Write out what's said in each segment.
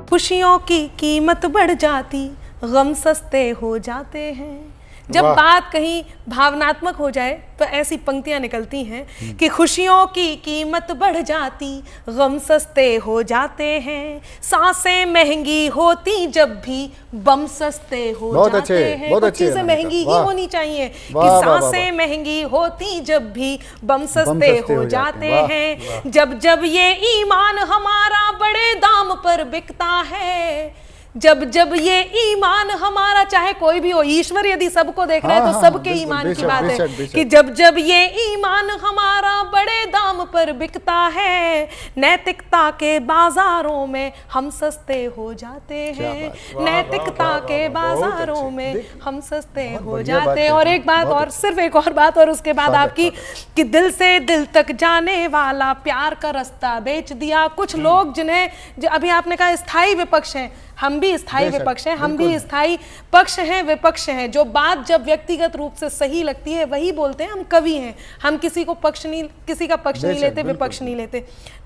खुशियों की कीमत बढ़ जाती, गम सस्ते हो जाते हैं। जब बात कहीं भावनात्मक हो जाए तो ऐसी पंक्तियां निकलती हैं कि खुशियों की कीमत बढ़ जाती, गम सस्ते हो जाते हैं, सांसें महंगी होती जब भी बम सस्ते हो जाते हैं। कुछ चीजें महंगी ही होनी चाहिए कि सांसें महंगी होती जब भी बम सस्ते हो जाते हैं। जब जब ये ईमान हमारा बड़े दाम पर बिकता है, जब जब ये ईमान हमारा, चाहे कोई भी हो, ईश्वर यदि सबको देख रहा है तो सबके ईमान की बात है कि जब जब ये ईमान हमारा बड़े दाम पर बिकता है, नैतिकता के बाजारों में हम सस्ते हो जाते हैं, नैतिकता के बाजारों में हम सस्ते हो जाते हैं। और एक बात और, सिर्फ एक और बात और उसके बाद आपकी, कि दिल से दिल तक जाने वाला प्यार का रास्ता बेच दिया। कुछ लोग जिन्हें, अभी आपने कहा स्थायी विपक्ष हैं, हम भी स्थायी विपक्ष हैं, हम भी स्थायी पक्ष हैं, विपक्ष हैं। जो बात जब व्यक्तिगत रूप से सही लगती है वही बोलते हैं। हम कवि हैं, हम किसी का पक्ष नहीं लेते, विपक्ष नहीं लेते।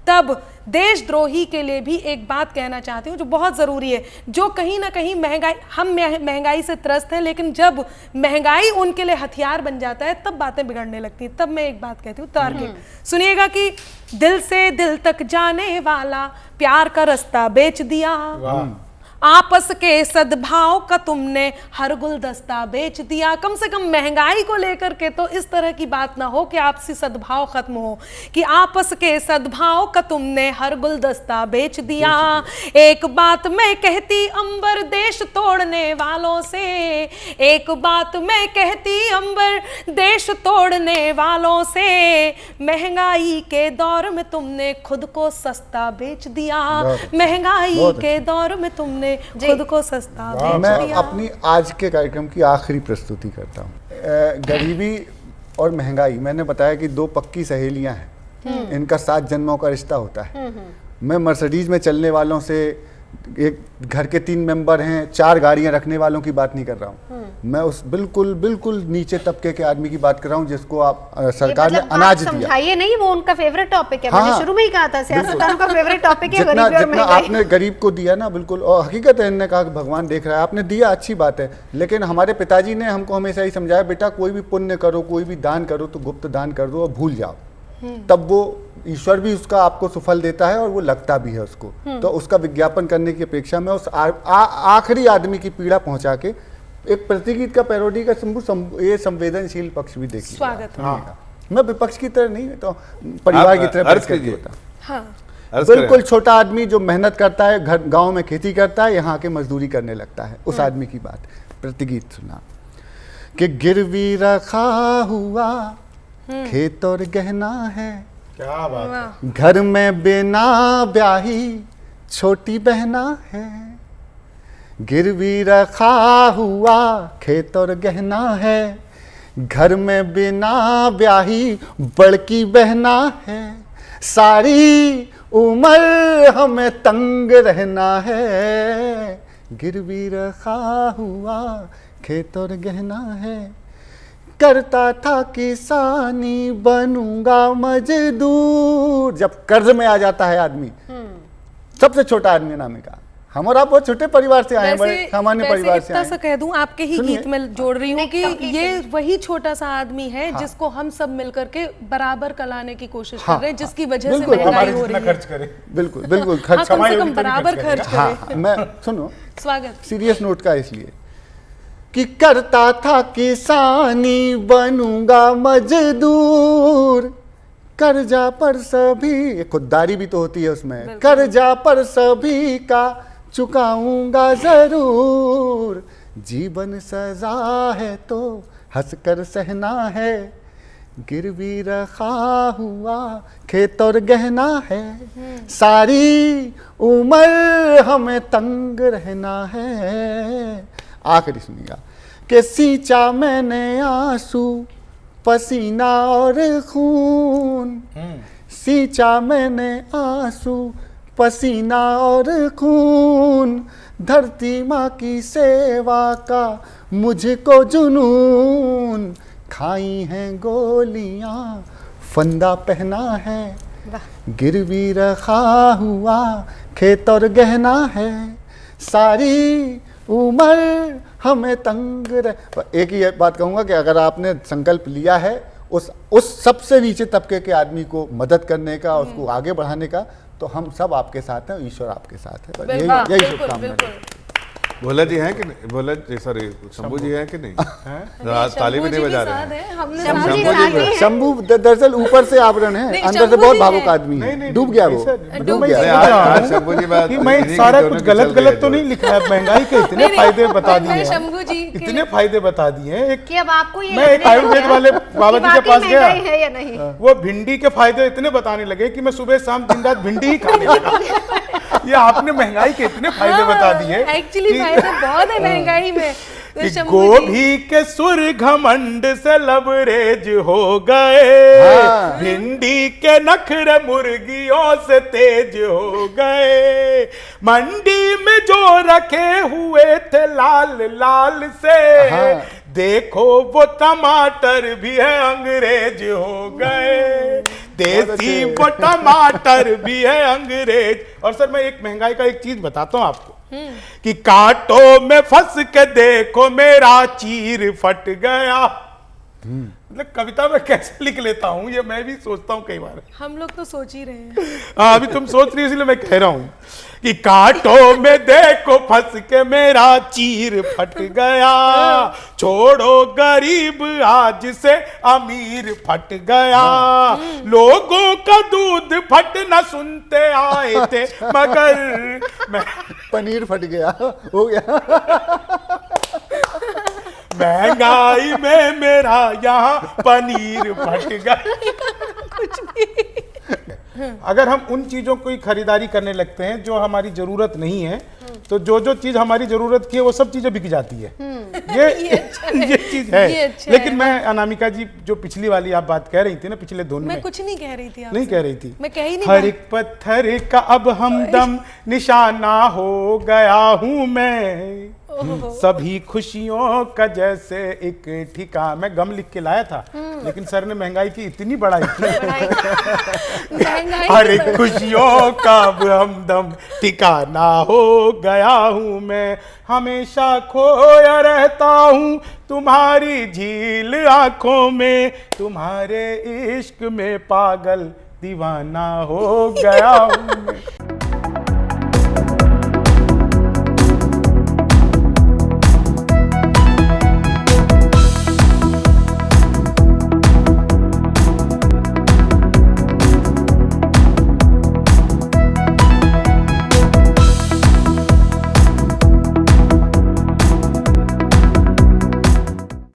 तब देशद्रोही के लिए भी एक बात कहना चाहती हूँ जो बहुत ज़रूरी है, जो कहीं ना कहीं महंगाई, हम महंगाई से त्रस्त हैं, लेकिन जब महंगाई उनके लिए हथियार बन जाता है तब बातें बिगड़ने लगती हैं। तब मैं एक बात कहती हूँ तार्किक, सुनिएगा कि दिल से दिल तक जाने वाला प्यार का रास्ता बेच दिया, आपस के सद्भाव का तुमने हर गुलदस्ता बेच दिया। कम से कम महंगाई को लेकर के तो इस तरह की बात ना हो कि आपसी सद्भाव खत्म हो, कि आपस के सद्भाव का तुमने हर गुलदस्ता बेच दिया। एक बात मैं कहती अंबर देश तोड़ने वालों से, एक बात मैं कहती अंबर देश तोड़ने वालों से, महंगाई के दौर में तुमने खुद को सस्ता बेच दिया, महंगाई के दौर में तुमने खुद को सस्ता बेच मैं दिया। अपनी आज के कार्यक्रम की आखिरी प्रस्तुति करता हूँ। गरीबी और महंगाई, मैंने बताया कि दो पक्की सहेलियां हैं, इनका 7 जन्मों का रिश्ता होता है। मैं मर्सिडीज में चलने वालों से, एक घर के 3 मेंबर हैं, 4 गाड़ियां रखने वालों की बात नहीं कर रहा हूँ, मैं उस बिल्कुल बिल्कुल नीचे तबके के आदमी की बात कर रहा हूँ जिसको आप सरकार ने अनाज दिया। समझाइए नहीं, वो उनका फेवरेट टॉपिक है। मैंने शुरू में ही कहा था सियासतदानों का फेवरेट टॉपिक है गरीबी और महंगाई। आपने गरीब को दिया ना, बिल्कुल, और हकीकत है, इन्होंने कहा कि भगवान देख रहा है, आपने दिया, अच्छी बात है, लेकिन हमारे पिताजी ने हमको हमेशा ही समझाया, बेटा कोई भी पुण्य करो, कोई भी दान करो तो गुप्त दान कर दो और भूल जाओ, तब वो ईश्वर भी उसका आपको सुफल देता है और वो लगता भी है उसको। तो उसका विज्ञापन करने की अपेक्षा में उस आखिरी आदमी की पीड़ा पहुंचा के एक प्रतिगीत का पैरोडी का ये संवेदनशील पक्ष भी देखिए। स्वागत है। मैं विपक्ष की तरह नहीं, तो परिवार की तरह अर्ज कीजिए। बिल्कुल छोटा आदमी जो मेहनत करता है, घर गांव में खेती करता है, यहाँ के मजदूरी करने लगता है, उस आदमी की बात। प्रतिगीत सुना कि गिरवी रखा हुआ खेत और गहना है, क्या बात है, घर में बिना ब्याही छोटी बहना है, गिरवी रखा हुआ खेत और गहना है, घर में बिना ब्याही बड़की बहना है, सारी उम्र हमें तंग रहना है, गिरवी रखा हुआ खेत और गहना है, करता था किसानी बनूंगा मजदूर। जब कर्ज में आ जाता है आदमी, सबसे छोटा आदमी नाम का, हम और आप बहुत छोटे परिवार से आए हैं, बड़े सामान्य परिवार से आए हैं। कह दूं, आपके ही गीत में जोड़ रही हूँ कि ये वही छोटा सा आदमी है जिसको हम सब मिलकर के बराबर का लाने की कोशिश कर रहे हैं, जिसकी वजह से महंगाई हो रही है। बिल्कुल बिल्कुल, खर्च कम से कम बराबर खर्च करें। मैं सुनो, स्वागत, सीरियस नोट का, इसलिए कि करता था किसानी बनूंगा मजदूर, कर्जा पर सभी, खुददारी भी तो होती है उसमें, कर्जा पर सभी का चुकाऊंगा जरूर, जीवन सजा है तो हंसकर सहना है, गिरवी रखा हुआ खेत और गहना है, सारी उम्र हमें तंग रहना है। आखिरी सुनिएगा कि सींचा मैंने आंसू पसीना और खून, सींचा मैंने आंसू पसीना और खून, धरती माँ की सेवा का मुझको जुनून, खाई हैं गोलियां फंदा पहना है, गिरवी रखा हुआ खेत और गहना है, सारी उम्र हमें तंग रह। एक ही बात कहूँगा कि अगर आपने संकल्प लिया है उस सबसे नीचे तबके के आदमी को मदद करने का, उसको आगे बढ़ाने का, तो हम सब आपके साथ हैं, ईश्वर आपके साथ है। बस यही शुभकामनाएं। भोला जी हैं कि नहीं? भोला जी, सॉरी, शंभू जी हैं कि नहीं? ताली भी नहीं बजा रहे हैं। शंभू दरअसल ऊपर से आवरण है, अंदर से बहुत भावुक आदमी है, डूब गया वो, डूब गया। शंभू जी बात, मैं सारा कुछ गलत तो नहीं लिखा है। महंगाई के इतने फायदे बता दिए हैं, शंभू जी इतने फायदे बता दिए हैं कि अब आपको ये मैं एक आयुर्वेद वाले बाबा जी के पास गया है या नहीं, वो भिंडी के फायदे इतने बताने लगे कि मैं सुबह शाम दिन रात भिंडी ही खाने लगा। ये आपने महंगाई के इतने फायदे बता दिए। एक्चुअली फायदे बहुत है महंगाई में। तो शंभू जी, गोभी के सुर घमंड से लबरेज हो गए, भिंडी के नखरे मुर्गियों से तेज हो गए, मंडी में जो रखे हुए थे लाल लाल से, देखो वो टमाटर भी है अंग्रेज हो गए, देसी वो टमाटर भी है अंग्रेज। और सर मैं एक महंगाई का एक चीज बताता हूँ आपको कि कांटों में फंस के देखो मेरा चीर फट गया। मतलब कविता में कैसे लिख लेता हूँ ये मैं भी सोचता हूँ कई बार। हम लोग तो सोच ही रहे हैं। हाँ अभी तुम सोच रही हो इसलिए मैं कह रहा हूँ कि कांटों में देखो फंस के मेरा चीर फट गया, छोड़ो गरीब आज से अमीर फट गया, लोगों का दूध फट न सुनते आए थे मगर मैं पनीर फट गया, हो गया। महंगाई में मेरा यहाँ पनीर फट गया। कुछ भी। अगर हम उन चीजों की खरीदारी करने लगते हैं जो हमारी जरूरत नहीं है, तो जो चीज हमारी जरूरत की है वो सब चीजें बिक जाती है। ये चीज है। लेकिन मैं अनामिका जी जो पिछली वाली आप बात कह रही थी ना, पिछले धुन में मैं कुछ नहीं कह रही थी आपसे। नहीं कह रही थी। मैं कह ही नहीं हर एक पत्थर का अब हमदम निशाना हो गया हूं मैं, सभी खुशियों का जैसे एक ठिकाना। मैं गम लिख के लाया था लेकिन सर ने महंगाई की इतनी बढ़ाई हर एक खुशियों का अब हमदम ठिकाना हो गया हूं मैं, हमेशा खोया रहता हूं तुम्हारी झील आंखों में, तुम्हारे इश्क में पागल दीवाना हो गया हूं मैं।